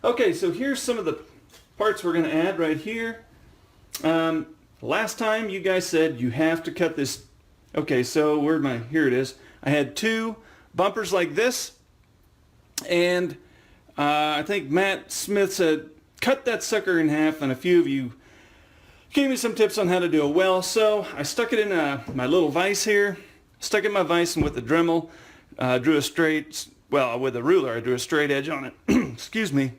Okay, so here's some of the parts we're going to add right here. Last time you guys said you have to cut this. Okay, so here it is. I had two bumpers like this, and I think Matt Smith said cut that sucker in half, and a few of you gave me some tips on how to do it well. So I stuck it in my little vise here, stuck it in my vise, and with the Dremel drew a straight, well, with a ruler I drew a straight edge on it. Excuse me.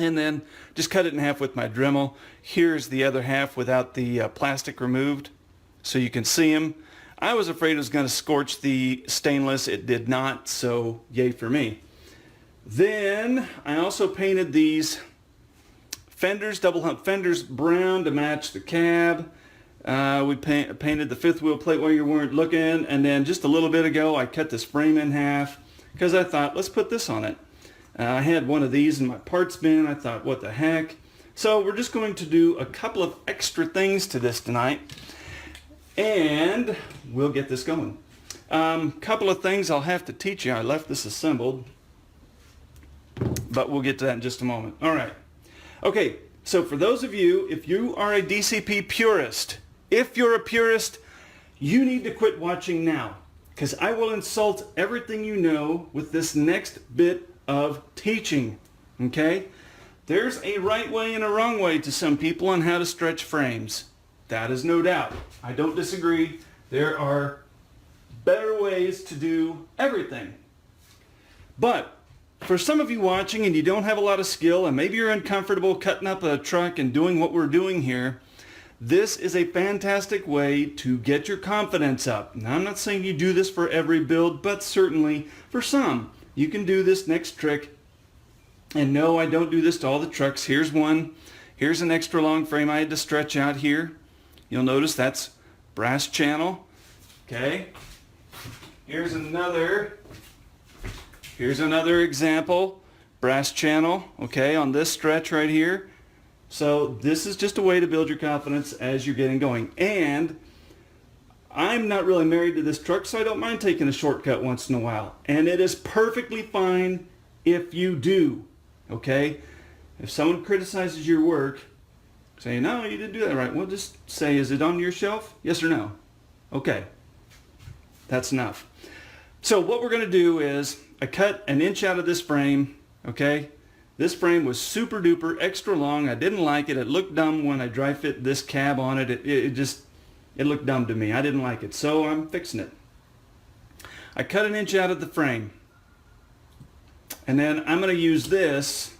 And then just cut it in half with my Dremel. Here's the other half without the plastic removed, so you can see them. I was afraid it was going to scorch the stainless. It did not, so yay for me. Then I also painted these fenders, double hump fenders, brown to match the cab. We painted the fifth wheel plate while you weren't looking, and then just a little bit ago I cut this frame in half because I thought, let's put this on it. I had one of these in my parts bin. I thought, what the heck? So we're just going to do a couple of extra things to this tonight, and we'll get this going. Couple of things I'll have to teach you. I left this assembled, but we'll get to that in just a moment. All right. Okay, so for those of you, if you are a DCP purist, if you're a purist, you need to quit watching now, because I will insult everything you know with this next bit of teaching. Okay? There's a right way and a wrong way to some people on how to stretch frames. That is no doubt. I don't disagree. There are better ways to do everything. But for some of you watching and you don't have a lot of skill, and maybe you're uncomfortable cutting up a truck and doing what we're doing here, this is a fantastic way to get your confidence up. Now, I'm not saying you do this for every build, but certainly for some. You can do this next trick. And no, I don't do this to all the trucks. Here's one. Here's an extra long frame I had to stretch out here. You'll notice that's brass channel. Okay. Here's another example. Brass channel. Okay, on this stretch right here. So this is just a way to build your confidence as you're getting going. And I'm not really married to this truck, so I don't mind taking a shortcut once in a while. And it is perfectly fine if you do. Okay? If someone criticizes your work, say, no, you didn't do that right. Well, just say, is it on your shelf? Yes or no? Okay. That's enough. So what we're going to do is, I cut an inch out of this frame. Okay? This frame was super duper extra long. I didn't like it. It looked dumb when I dry fit this cab on it. It looked dumb to me. I didn't like it, so I'm fixing it. I cut an inch out of the frame. And then I'm going to use this.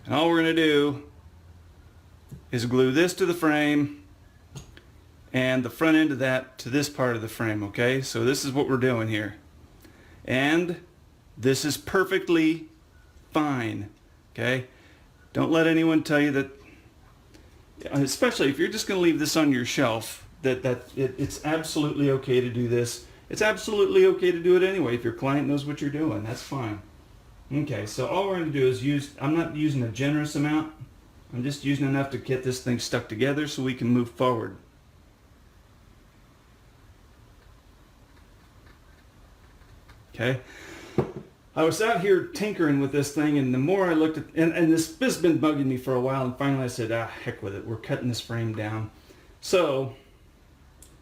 And all we're going to do is glue this to the frame and the front end of that to this part of the frame, okay? So this is what we're doing here. And this is perfectly fine, okay? Don't let anyone tell you that, especially if you're just going to leave this on your shelf, it's absolutely okay to do this. It's absolutely okay to do it anyway if your client knows what you're doing. That's fine. Okay, so all we're going to do is I'm not using a generous amount. I'm just using enough to get this thing stuck together so we can move forward. Okay. I was out here tinkering with this thing, and the more I looked at, and this has been bugging me for a while, and finally I said, heck with it, we're cutting this frame down. So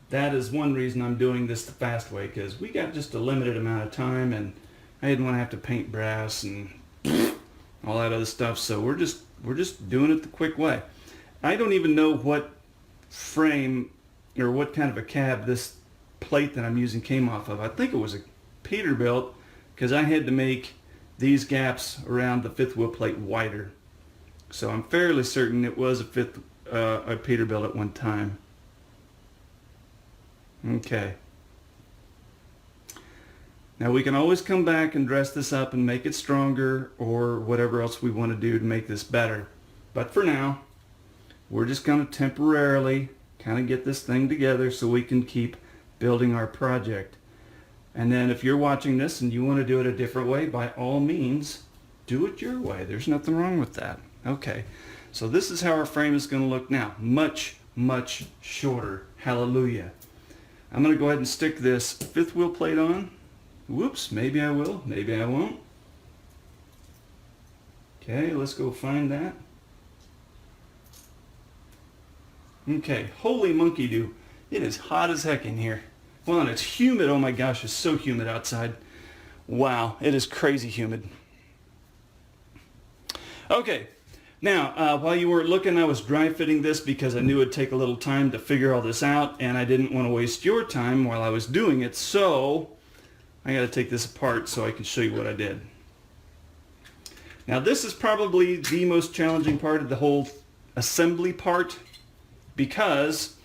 that is one reason I'm doing this the fast way, because we got just a limited amount of time, and I didn't want to have to paint brass and all that other stuff, so we're just doing it the quick way. I don't even know what frame or what kind of a cab this plate that I'm using came off of. I think it was a Peterbilt, because I had to make these gaps around the fifth wheel plate wider. So I'm fairly certain it was a Peterbilt at one time. Okay. Now we can always come back and dress this up and make it stronger or whatever else we want to do to make this better. But for now, we're just going to temporarily kind of get this thing together so we can keep building our project. And then if you're watching this and you want to do it a different way, by all means, do it your way. There's nothing wrong with that. Okay, so this is how our frame is going to look now. Much, much shorter. Hallelujah. I'm going to go ahead and stick this fifth wheel plate on. Whoops, maybe I will, maybe I won't. Okay, let's go find that. Okay, holy monkey do. It is hot as heck in here. Well, and it's humid. Oh my gosh, it's so humid outside. Wow, it is crazy humid. Okay, now while you were looking, I was dry fitting this because I knew it'd take a little time to figure all this out, and I didn't want to waste your time while I was doing it, so I got to take this apart so I can show you what I did. Now this is probably the most challenging part of the whole assembly part, because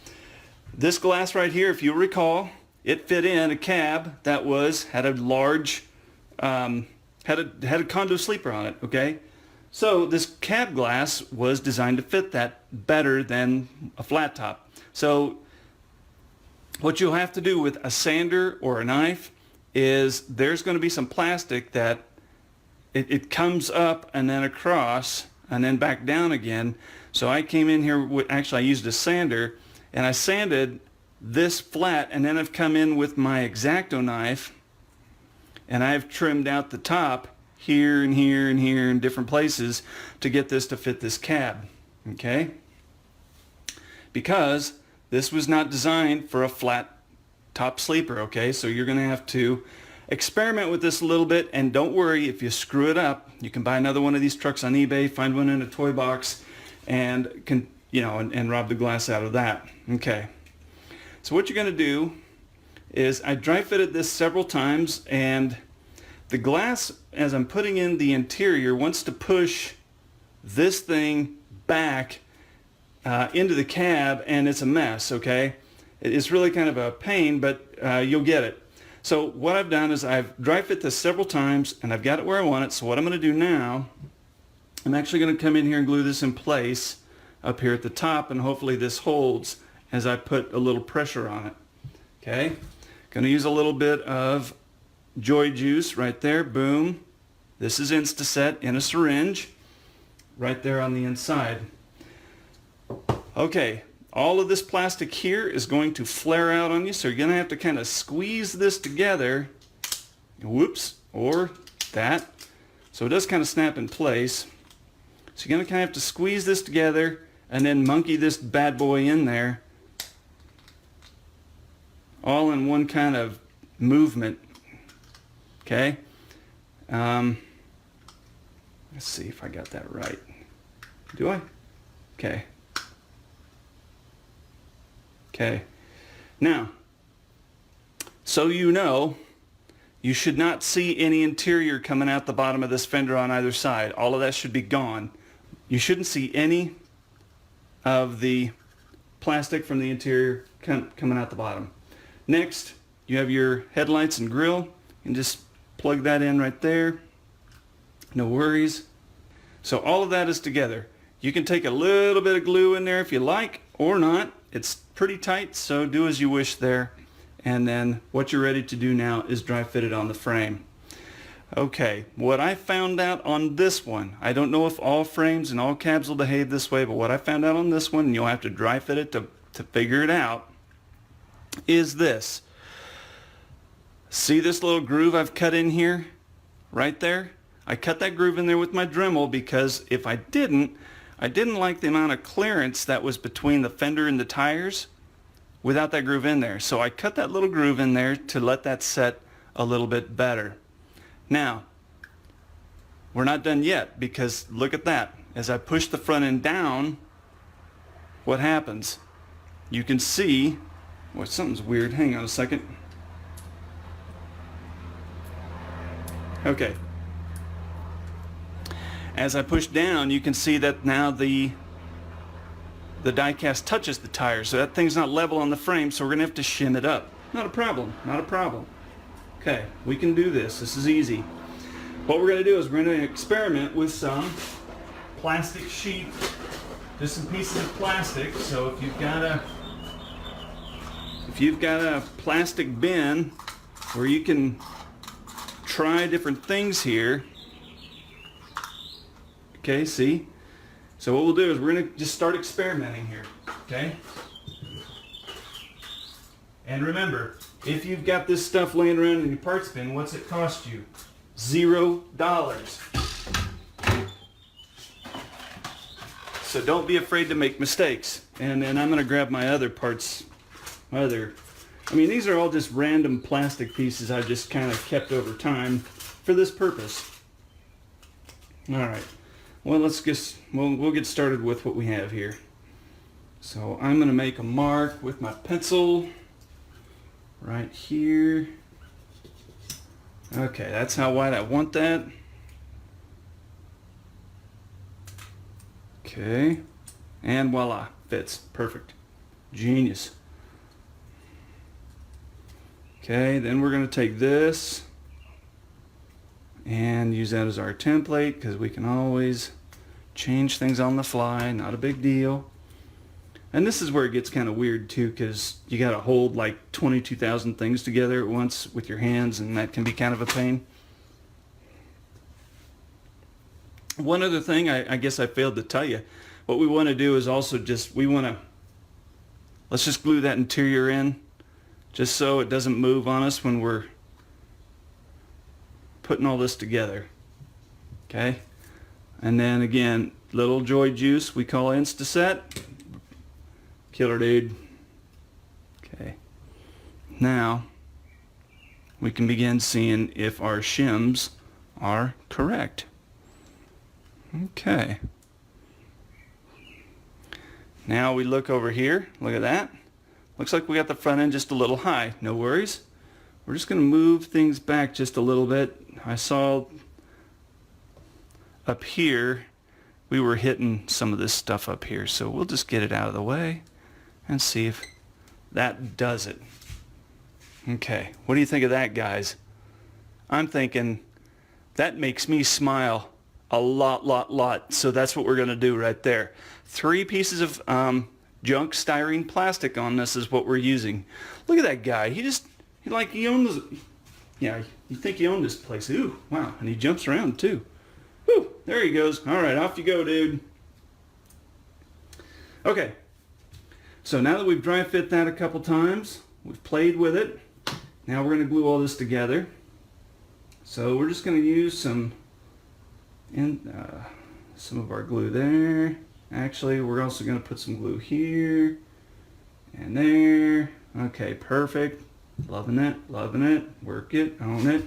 this glass right here, if you recall, it fit in a cab that had a large had a condo sleeper on it. Okay, so this cab glass was designed to fit that better than a flat top. So what you'll have to do with a sander or a knife is there's going to be some plastic that it comes up and then across and then back down again. So I came in here with, actually I used a sander, and I sanded this flat, and then I've come in with my X-Acto knife and I've trimmed out the top here and here and here in different places to get this to fit this cab. Okay, because this was not designed for a flat top sleeper. Okay, so you're gonna have to experiment with this a little bit, and don't worry if you screw it up. You can buy another one of these trucks on eBay, find one in a toy box, and and rob the glass out of that. Okay, so what you're going to do is I dry fitted this several times, and the glass, as I'm putting in the interior, wants to push this thing back into the cab, and it's a mess. Okay, it's really kind of a pain, but you'll get it. So what I've done is I've dry fit this several times, and I've got it where I want it. So what I'm going to do now, I'm actually going to come in here and glue this in place up here at the top, and hopefully this holds as I put a little pressure on it. Okay, going to use a little bit of Joy Juice right there. Boom. This is Instaset in a syringe right there on the inside. Okay, all of this plastic here is going to flare out on you, so you're going to have to kind of squeeze this together. Whoops, or that. So it does kind of snap in place. So you're going to kind of have to squeeze this together and then monkey this bad boy in there, all in one kind of movement. Okay. Let's see if I got that right. Do I? Okay. Okay. Now, so you know, you should not see any interior coming out the bottom of this fender on either side. All of that should be gone. You shouldn't see any of the plastic from the interior coming out the bottom. Next, you have your headlights and grille. You can just plug that in right there. No worries. So all of that is together. You can take a little bit of glue in there if you like, or not. It's pretty tight, so do as you wish there. And then what you're ready to do now is dry fit it on the frame. Okay, what I found out on this one, I don't know if all frames and all cabs will behave this way, but what I found out on this one, and you'll have to dry fit it to figure it out, is this. See this little groove I've cut in here? Right there? I cut that groove in there with my Dremel because if I didn't like the amount of clearance that was between the fender and the tires without that groove in there. So I cut that little groove in there to let that set a little bit better. Now, we're not done yet, because look at that. As I push the front end down, what happens? You can see, well, something's weird. Hang on a second. Okay. As I push down, you can see that now the die-cast touches the tire, so that thing's not level on the frame, so we're going to have to shim it up. Not a problem, not a problem. Okay, we can do this. This is easy. What we're going to do is we're going to experiment with some plastic sheet, just some pieces of plastic. So if you've got a plastic bin where you can try different things here. Okay, see? So what we'll do is we're going to just start experimenting here, okay? And remember, if you've got this stuff laying around in your parts bin, what's it cost you? $0. So don't be afraid to make mistakes. And then I'm going to grab my other parts. I mean, these are all just random plastic pieces I've just kind of kept over time for this purpose. All right. Well, we'll get started with what we have here. So I'm going to make a mark with my pencil right here. Okay, that's how wide I want that. Okay, and voila, fits. Perfect. Genius. Okay, then we're going to take this and use that as our template because we can always change things on the fly, not a big deal. And this is where it gets kind of weird too, because you got to hold like 22,000 things together at once with your hands, and that can be kind of a pain. One other thing I guess I failed to tell you, what we want to do is also let's just glue that interior in, just so it doesn't move on us when we're putting all this together. Okay, and then again, little joy juice we call Instaset. Killer, dude. Okay, now we can begin seeing if our shims are correct. Okay, now we look over here. Look at that. Looks like we got the front end just a little high. No worries. We're just going to move things back just a little bit. I saw up here we were hitting some of this stuff up here, so we'll just get it out of the way and see if that does it. Okay, what do you think of that, guys? I'm thinking that makes me smile a lot. So that's what we're going to do right there. 3 pieces of junk styrene plastic on this is what we're using. Look at that guy. He owns, yeah, you think he owned this place. Ooh, wow, and he jumps around too. Whew, there he goes. All right, off you go, dude. Okay. So now that we've dry fit that a couple times, we've played with it, now we're going to glue all this together. So we're just going to use some of our glue there. Actually, we're also going to put some glue here and there. Okay, perfect. Loving it. Work it, own it.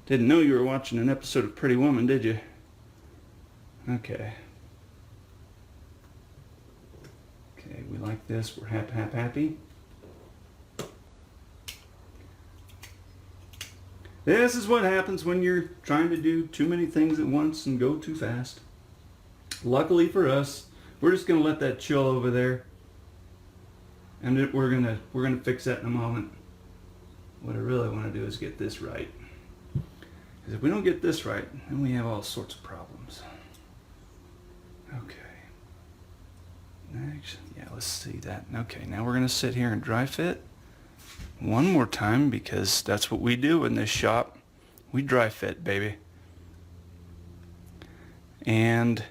Didn't know you were watching an episode of Pretty Woman, did you? Okay. Okay, we like this. We're happy. This is what happens when you're trying to do too many things at once and go too fast. Luckily for us, we're just going to let that chill over there, and we're gonna fix that in a moment. What I really want to do is get this right. Because if we don't get this right, then we have all sorts of problems. Okay. Next, yeah, let's see that. Okay, now we're going to sit here and dry fit one more time, because that's what we do in this shop. We dry fit, baby. And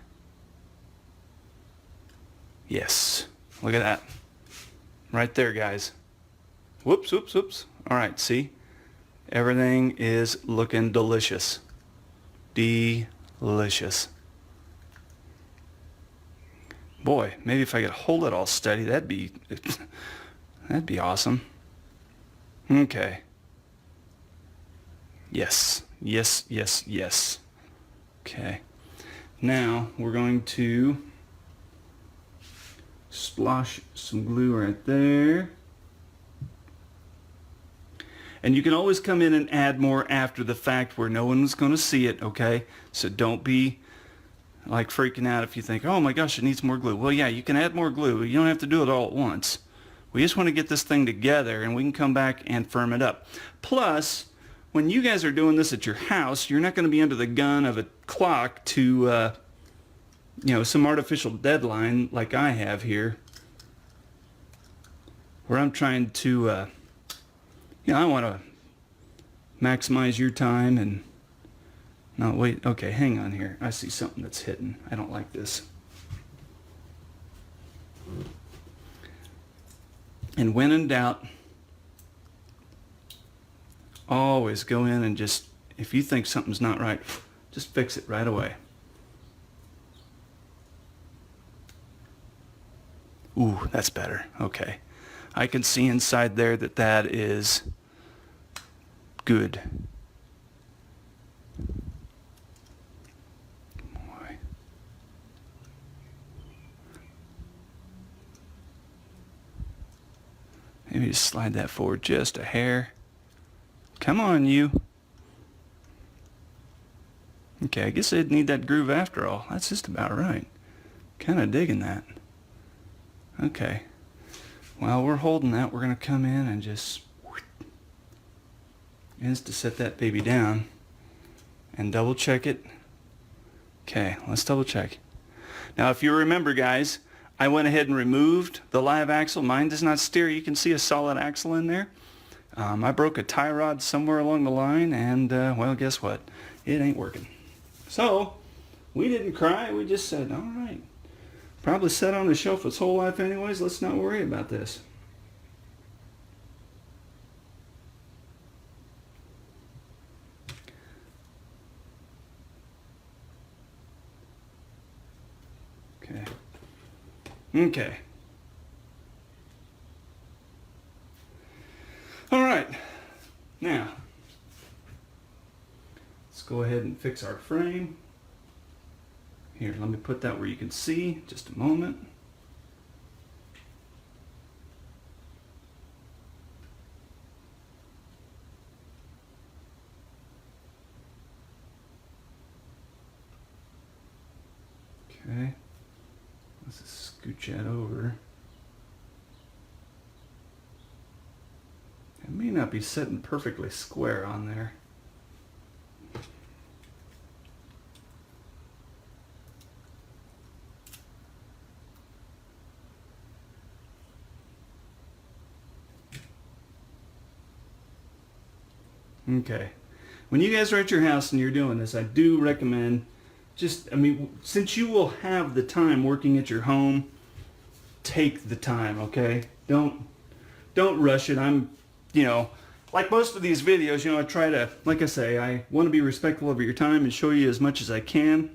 yes, look at that. Right there, guys. Whoops. All right, see? Everything is looking delicious. Delicious. Boy, maybe if I could hold it all steady, that'd be awesome. Okay. Yes. Okay. Now we're going to splosh some glue right there. And you can always come in and add more after the fact where no one's going to see it, okay? So don't be like freaking out if you think, oh my gosh, it needs more glue. Well, yeah, you can add more glue. You don't have to do it all at once. We just want to get this thing together, and we can come back and firm it up. Plus, when you guys are doing this at your house, you're not going to be under the gun of a clock to, some artificial deadline like I have here, where I'm trying to, I want to maximize your time and... No, wait, okay, hang on here. I see something that's hidden. I don't like this. And when in doubt, always go in and just, if you think something's not right, just fix it right away. Ooh, that's better. Okay. I can see inside there that that is good. Boy. Maybe just slide that forward just a hair. Come on, you. Okay, I guess I'd need that groove after all. That's just about right. Kind of digging that. Okay. While we're holding that, we're going to come in and just to set that baby down and double check it. Okay, let's double check. Now, if you remember, guys, I went ahead and removed the live axle. Mine does not steer. You can see a solid axle in there. I broke a tie rod somewhere along the line, and well, guess what? It ain't working. So we didn't cry. We just said, all right. Probably sat on the shelf its whole life anyways. Let's not worry about this. Okay. Okay. All right. Now, let's go ahead and fix our frame. Here, let me put that where you can see. Just a moment. Okay. Let's just scooch that over. It may not be sitting perfectly square on there. Okay. When you guys are at your house and you're doing this, I do recommend since you will have the time working at your home, take the time, okay? Don't rush it. Like most of these videos, I try to, like I say, I want to be respectful of your time and show you as much as I can.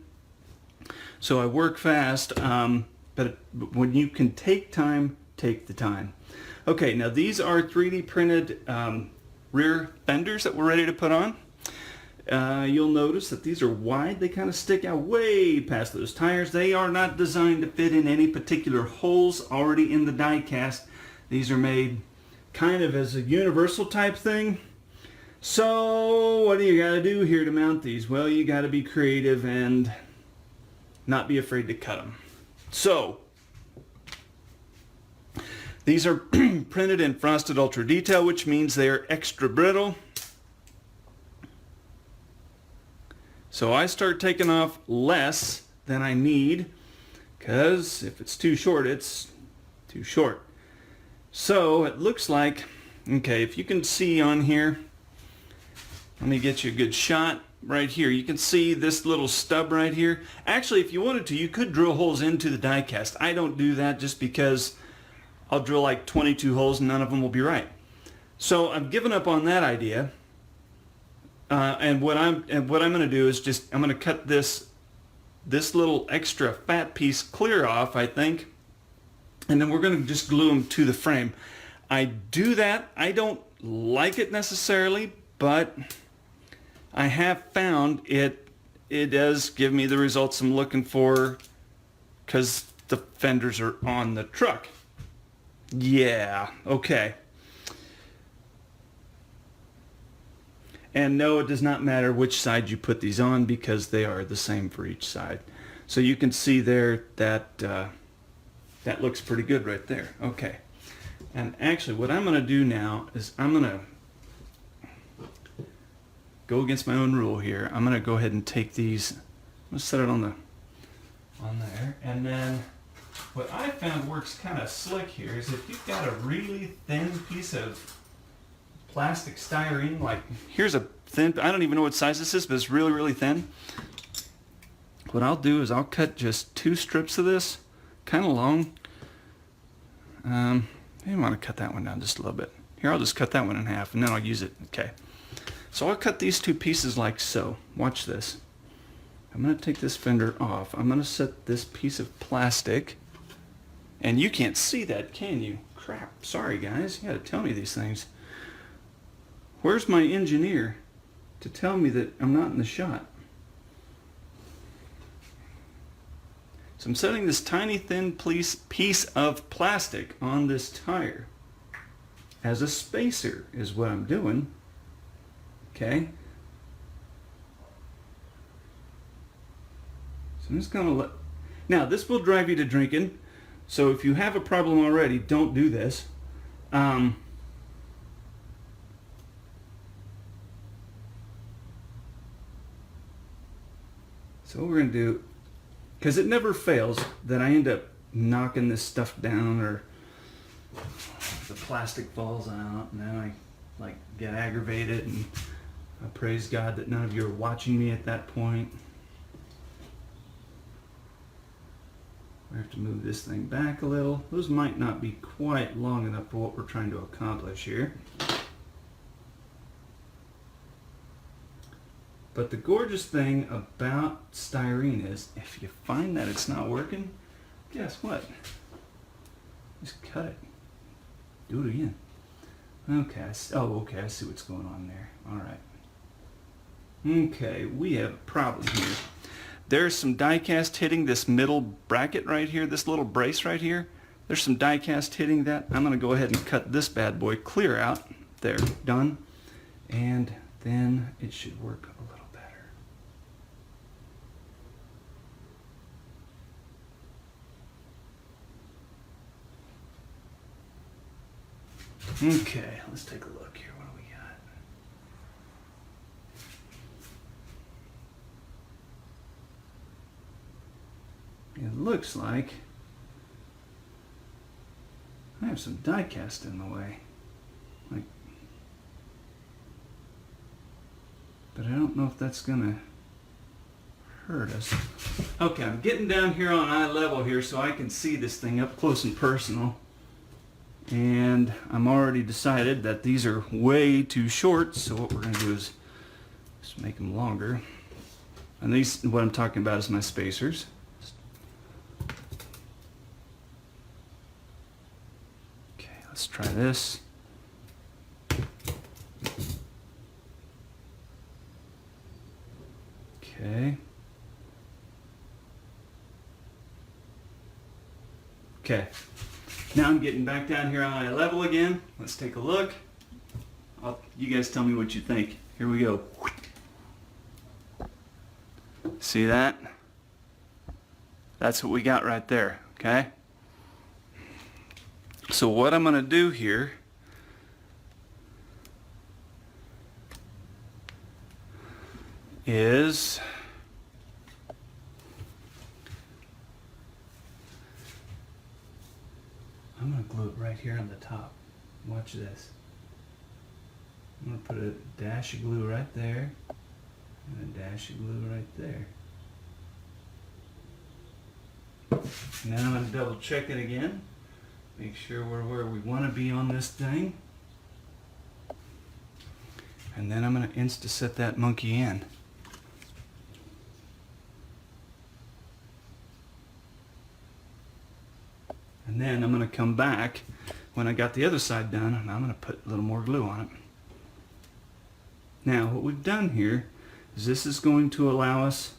So I work fast, but when you can take time, take the time. Okay, now these are 3D printed rear fenders that we're ready to put on. You'll notice that these are wide. They kind of stick out way past those tires. They are not designed to fit in any particular holes already in the die cast. These are made kind of as a universal type thing. So what do you got to do here to mount these? Well, you got to be creative and not be afraid to cut them. So these are printed in frosted ultra detail, which means they are extra brittle. So I start taking off less than I need, because if it's too short, it's too short. So it looks like, okay, if you can see on here, let me get you a good shot right here. You can see this little stub right here. Actually, if you wanted to, you could drill holes into the die cast. I don't do that just because I'll drill like 22 holes and none of them will be right. So I've given up on that idea. And what I'm going to do is I'm going to cut this little extra fat piece clear off, I think, and then we're going to just glue them to the frame. I do that. I don't like it necessarily, but I have found it does give me the results I'm looking for, because the fenders are on the truck. Yeah, okay. And no, it does not matter which side you put these on, because they are the same for each side. So you can see there that that looks pretty good right there. Okay. And actually what I'm going to do now is I'm going to go against my own rule here. I'm going to go ahead and take these, I'm going to set it on there. And then what I found works kind of slick here is if you've got a really thin piece of plastic styrene, like here's a thin, I don't even know what size this is, but it's really, really thin. What I'll do is I'll cut just 2 strips of this, kind of long. Maybe I want to cut that one down just a little bit. Here, I'll just cut that one in half and then I'll use it. Okay. So I'll cut these 2 pieces like so. Watch this. I'm going to take this fender off. I'm going to set this piece of plastic And you can't see that, can you? Crap, sorry guys, you gotta tell me these things. Where's my engineer to tell me that I'm not in the shot? So I'm setting this tiny thin piece of plastic on this tire as a spacer is what I'm doing. Okay. So I'm just gonna let, now this will drive you to drinking. So if you have a problem already, don't do this. So what we're gonna do, because it never fails that I end up knocking this stuff down, or the plastic falls out, and then I like get aggravated, and I praise God that none of you are watching me at that point. We have to move this thing back a little. Those might not be quite long enough for what we're trying to accomplish here. But the gorgeous thing about styrene is, if you find that it's not working, guess what? Just cut it. Do it again. Okay, I see what's going on there. All right. Okay, we have a problem here. There's some die-cast hitting this middle bracket right here, this little brace right here. There's some die-cast hitting that. I'm going to go ahead and cut this bad boy clear out. There, done. And then it should work a little better. Okay, let's take a look here. What do we got? It looks like I have some die cast in the way. But I don't know if that's gonna hurt us. Okay, I'm getting down here on eye level here so I can see this thing up close and personal. And I'm already decided that these are way too short, so what we're gonna do is just make them longer. And these, what I'm talking about is my spacers. Okay, let's try this. Okay. Okay. Now I'm getting back down here on eye level again. Let's take a look. You guys tell me what you think. Here we go. See that? That's what we got right there, okay? So what I'm going to do here is I'm going to glue it right here on the top. Watch this. I'm going to put a dash of glue right there and a dash of glue right there. And then I'm going to double check it again. Make sure we're where we want to be on this thing. And then I'm going to insta-set that monkey in. And then I'm going to come back when I got the other side done, and I'm going to put a little more glue on it. Now what we've done here is this is going to allow us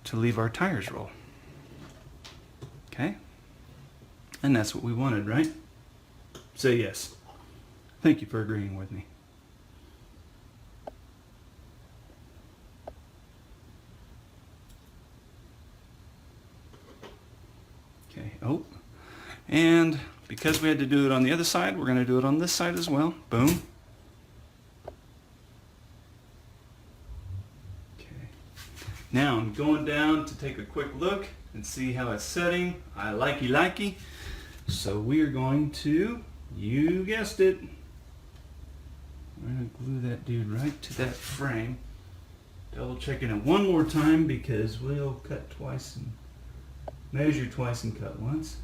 to leave our tires roll. Okay? And that's what we wanted, right? Say yes. Thank you for agreeing with me. Okay, oh, and because we had to do it on the other side, we're going to do it on this side as well. Boom. Okay. Now I'm going down to take a quick look and see how it's setting. I likey. So we are going to, you guessed it, we're going to glue that dude right to that frame. Double checking it one more time because we'll cut twice and measure twice and cut once.